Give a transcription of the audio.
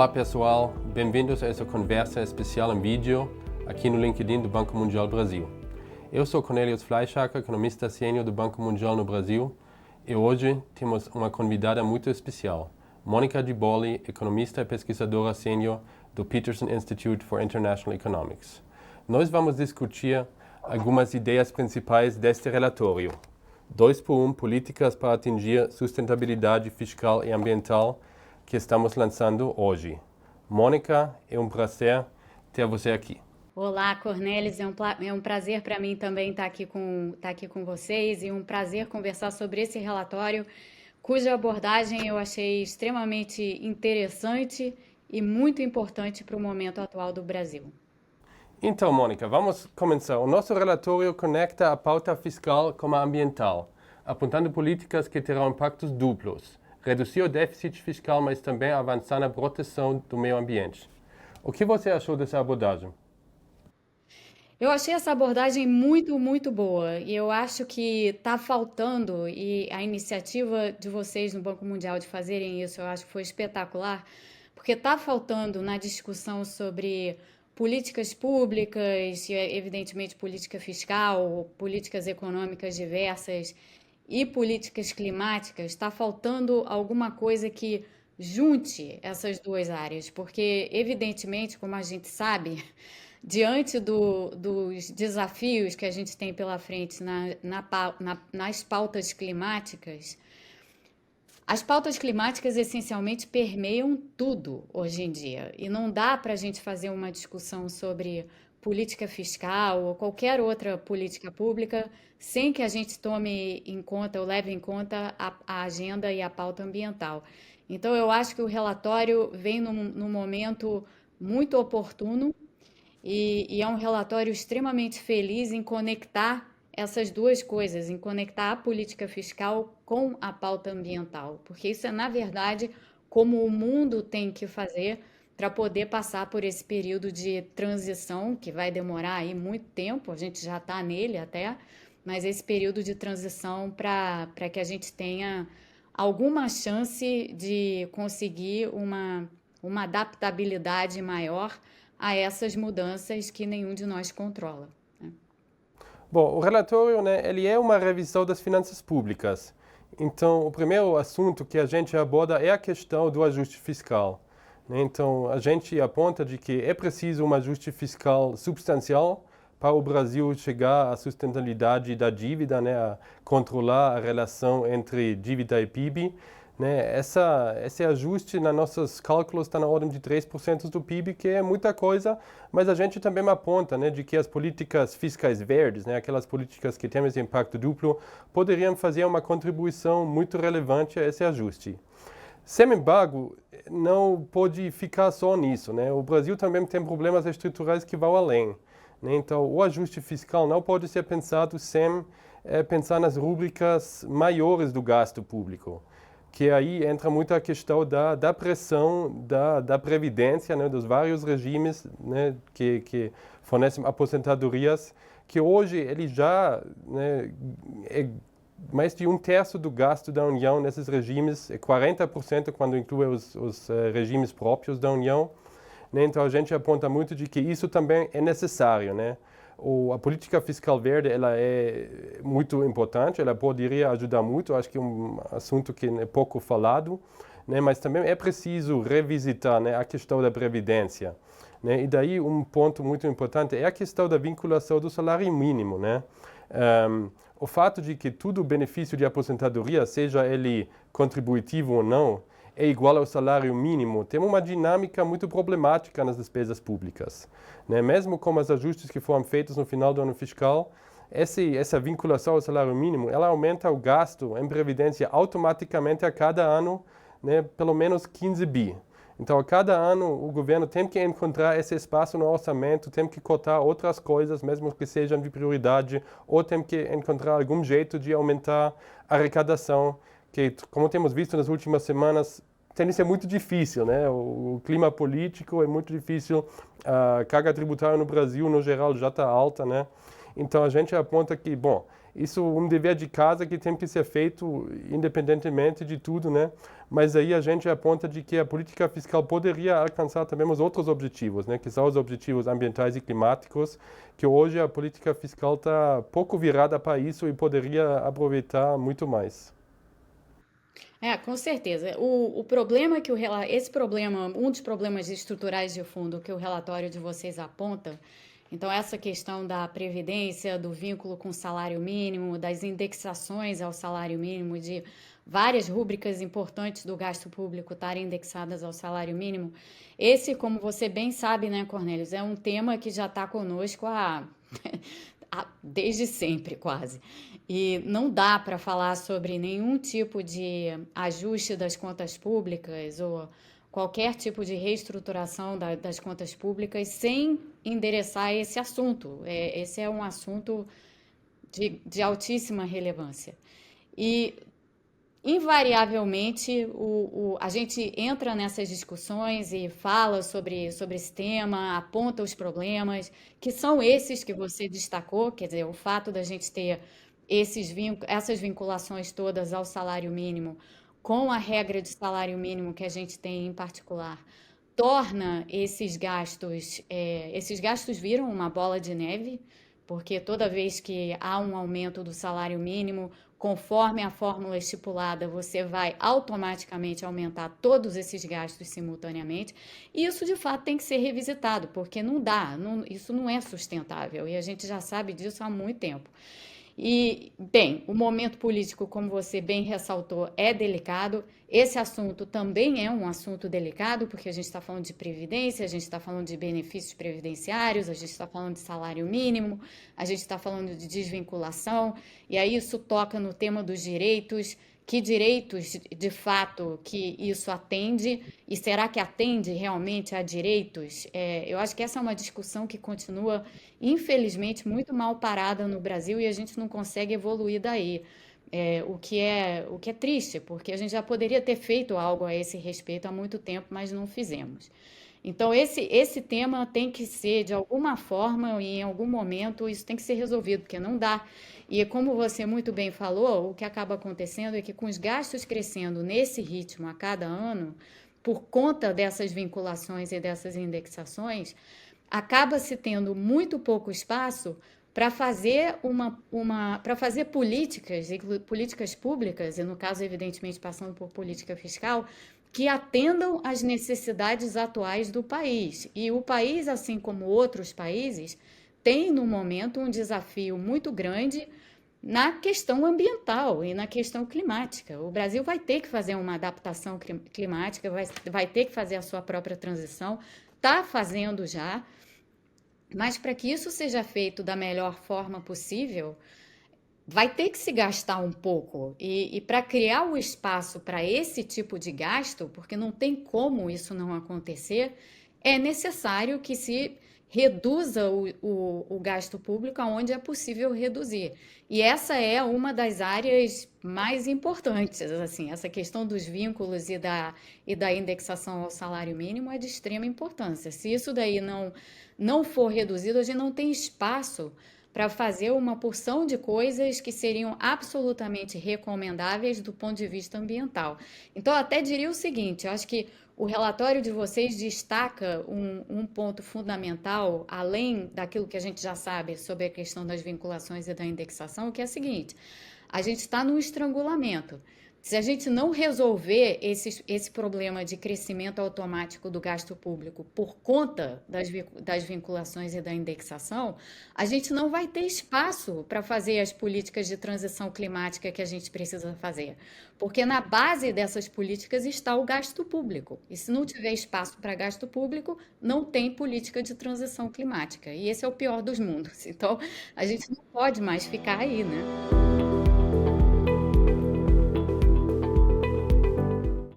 Olá pessoal, bem-vindos a essa conversa especial em vídeo aqui no LinkedIn do Banco Mundial Brasil. Eu sou Cornelius Fleischacker, economista sênior do Banco Mundial no Brasil, e hoje temos uma convidada muito especial, Mônica Giboli, economista e pesquisadora sênior do Peterson Institute for International Economics. Nós vamos discutir algumas ideias principais deste relatório. 2x1 Políticas para atingir sustentabilidade fiscal e ambiental, que estamos lançando hoje. Mônica, é um prazer ter você aqui. Olá, Cornelius, é um prazer para mim também estar aqui com vocês e um prazer conversar sobre esse relatório, cuja abordagem eu achei extremamente interessante e muito importante para o momento atual do Brasil. Então, Mônica, vamos começar. O nosso relatório conecta a pauta fiscal com a ambiental, apontando políticas que terão impactos duplos. Reduzir o déficit fiscal, mas também avançar na proteção do meio ambiente. O que você achou dessa abordagem? Eu achei essa abordagem muito boa e eu acho que está faltando, e a iniciativa de vocês no Banco Mundial de fazerem isso, eu acho que foi espetacular, porque está faltando na discussão sobre políticas públicas, e, evidentemente política fiscal, políticas econômicas diversas e políticas climáticas, está faltando alguma coisa que junte essas duas áreas, porque, evidentemente, como a gente sabe, diante dos desafios que a gente tem pela frente nas pautas climáticas, as pautas climáticas essencialmente permeiam tudo hoje em dia. E não dá para a gente fazer uma discussão sobre política fiscal ou qualquer outra política pública sem que a gente tome em conta ou leve em conta a agenda e a pauta ambiental. Então, eu acho que o relatório vem num momento muito oportuno e é um relatório extremamente feliz em conectar essas duas coisas, em conectar a política fiscal com a pauta ambiental, porque isso é, na verdade, como o mundo tem que fazer para poder passar por esse período de transição, que vai demorar aí muito tempo, a gente já está nele até, mas esse período de transição para que a gente tenha alguma chance de conseguir uma adaptabilidade maior a essas mudanças que nenhum de nós controla. Bom, o relatório, ele é uma revisão das finanças públicas. Então, o primeiro assunto que a gente aborda é a questão do ajuste fiscal. Então, a gente aponta de que é preciso um ajuste fiscal substancial para o Brasil chegar à sustentabilidade da dívida, a controlar a relação entre dívida e PIB. Esse ajuste nos nossos cálculos está na ordem de 3% do PIB, que é muita coisa, mas a gente também aponta de que as políticas fiscais verdes, aquelas políticas que têm esse impacto duplo, poderiam fazer uma contribuição muito relevante a esse ajuste. Sem embargo, não pode ficar só nisso. O Brasil também tem problemas estruturais que vão além. Então, o ajuste fiscal não pode ser pensado sem pensar nas rúbricas maiores do gasto público, que aí entra muito a questão da pressão da Previdência, dos vários regimes que fornecem aposentadorias, que hoje ele já é mais de 1/3 do gasto da União nesses regimes, é 40% quando inclui os regimes próprios da União. Então a gente aponta muito de que isso também é necessário. A política fiscal verde ela é muito importante, ela poderia ajudar muito, acho que é um assunto que é pouco falado, mas também é preciso revisitar a questão da Previdência. E daí um ponto muito importante é a questão da vinculação do salário mínimo. O fato de que todo benefício de aposentadoria, seja ele contributivo ou não, é igual ao salário mínimo, tem uma dinâmica muito problemática nas despesas públicas. Mesmo com os ajustes que foram feitos no final do ano fiscal, essa vinculação ao salário mínimo, ela aumenta o gasto em previdência automaticamente a cada ano, pelo menos 15 bi. Então, a cada ano, o governo tem que encontrar esse espaço no orçamento, tem que cortar outras coisas, mesmo que sejam de prioridade, ou tem que encontrar algum jeito de aumentar a arrecadação, que, como temos visto nas últimas semanas, tende a ser muito difícil. O clima político é muito difícil, a carga tributária no Brasil, no geral, já está alta. Então a gente aponta que, bom, isso é um dever de casa que tem que ser feito independentemente de tudo, né? Mas aí a gente aponta de que a política fiscal poderia alcançar também os outros objetivos, né? Que são os objetivos ambientais e climáticos, que hoje a política fiscal está pouco virada para isso e poderia aproveitar muito mais. Com certeza. O problema que esse problema, um dos problemas estruturais de fundo que o relatório de vocês aponta, então essa questão da previdência, do vínculo com o salário mínimo, das indexações ao salário mínimo, de várias rúbricas importantes do gasto público estarem indexadas ao salário mínimo, esse, como você bem sabe, né, Cornelius, é um tema que já está conosco desde sempre, quase. E não dá para falar sobre nenhum tipo de ajuste das contas públicas ou qualquer tipo de reestruturação das contas públicas sem endereçar esse assunto. Esse é um assunto de altíssima relevância. E invariavelmente a gente entra nessas discussões e fala sobre esse tema, aponta os problemas, que são esses que você destacou, quer dizer, o fato da gente ter essas vinculações todas ao salário mínimo, com a regra de salário mínimo que a gente tem em particular, torna esses gastos viram uma bola de neve, porque toda vez que há um aumento do salário mínimo, conforme a fórmula estipulada, você vai automaticamente aumentar todos esses gastos simultaneamente. E isso, de fato, tem que ser revisitado, porque não dá, isso não é sustentável. E a gente já sabe disso há muito tempo. E, bem, o momento político, como você bem ressaltou, é delicado. Esse assunto também é um assunto delicado, porque a gente está falando de previdência, a gente está falando de benefícios previdenciários, a gente está falando de salário mínimo, a gente está falando de desvinculação, e aí isso toca no tema dos direitos. Que direitos, de fato, que isso atende? E será que atende realmente a direitos? Eu acho que essa é uma discussão que continua, infelizmente, muito mal parada no Brasil e a gente não consegue evoluir daí. O que é triste, porque a gente já poderia ter feito algo a esse respeito há muito tempo, mas não fizemos. Então, esse tema tem que ser, de alguma forma, e em algum momento, isso tem que ser resolvido, porque não dá. E como você muito bem falou, o que acaba acontecendo é que com os gastos crescendo nesse ritmo a cada ano, por conta dessas vinculações e dessas indexações, acaba se tendo muito pouco espaço para fazer para fazer políticas públicas, e no caso, evidentemente, passando por política fiscal, que atendam às necessidades atuais do país. E o país, assim como outros países, tem no momento um desafio muito grande na questão ambiental e na questão climática. O Brasil vai ter que fazer uma adaptação climática, vai ter que fazer a sua própria transição, está fazendo já, mas para que isso seja feito da melhor forma possível, vai ter que se gastar um pouco. E para criar o espaço para esse tipo de gasto, porque não tem como isso não acontecer, é necessário que se reduza o gasto público aonde é possível reduzir. E essa é uma das áreas mais importantes, assim, essa questão dos vínculos e da indexação ao salário mínimo é de extrema importância. Se isso daí não for reduzido, a gente não tem espaço para fazer uma porção de coisas que seriam absolutamente recomendáveis do ponto de vista ambiental. Então, eu até diria o seguinte: eu acho que o relatório de vocês destaca um ponto fundamental, além daquilo que a gente já sabe sobre a questão das vinculações e da indexação, que é o seguinte: a gente está num estrangulamento. Se a gente não resolver esse problema de crescimento automático do gasto público por conta das vinculações e da indexação, a gente não vai ter espaço para fazer as políticas de transição climática que a gente precisa fazer. Porque na base dessas políticas está o gasto público. E se não tiver espaço para gasto público, não tem política de transição climática. E esse é o pior dos mundos. Então, a gente não pode mais ficar aí, né?